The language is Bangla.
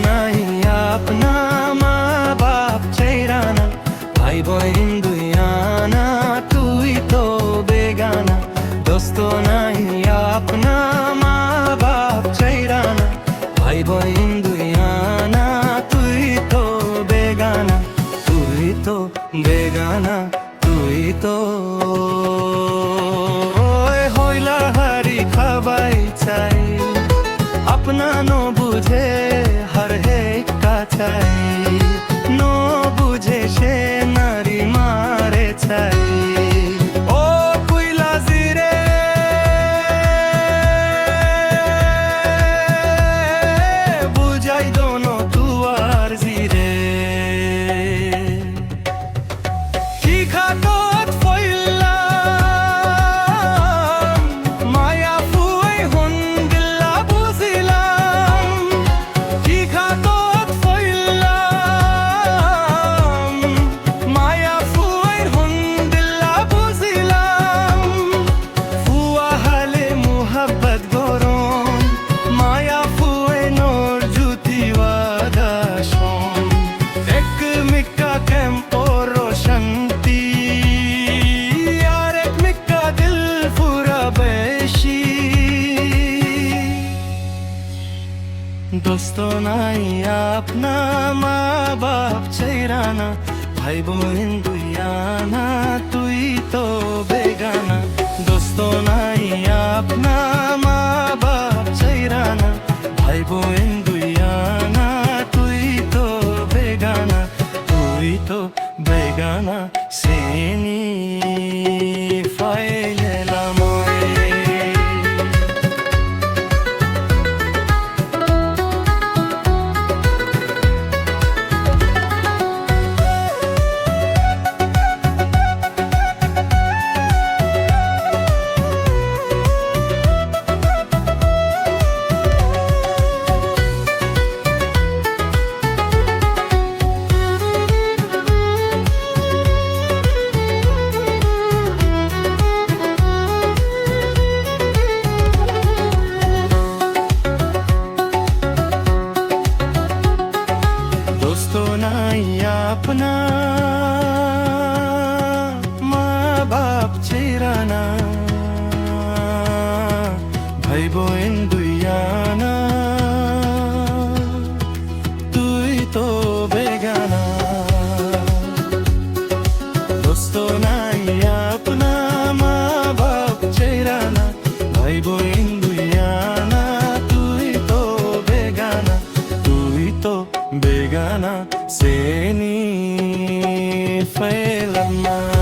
নাই আপনা মা বাপ চাইরানা ভাই বোন দুই আনা তুই তো বেগানা দোস্ত নাই আপনা মা বাপ চাইরানা ভাই বোন দুই আনা তুই তো বেগানা তুই তো হইলা হারি খাবাই চাই अपना नो बुझे हर है का चाই नो बुझे সে নারী মারে চাই ও কুইলা জিরে বুঝাই দোনো তুয়ার জিরে কি খাতত ফইলা দোস্ত নাই আপনা মা বাপ চাইরানা ভাই বোন দুই আনা তুই তো বেগানা দোস্ত নাই আপনা মা বাপ চাইরানা ভাই বোন দুই আনা তুই তো বেগানা সেনি ফাইলা अपना माँ बाप चाइराना भाई बोन दुई आना तुई तो बेगाना दोस्तो नाई अपना माँ बाप चाइराना भाई बोन दुई आना तुई तो बेगाना सेनी फैलमा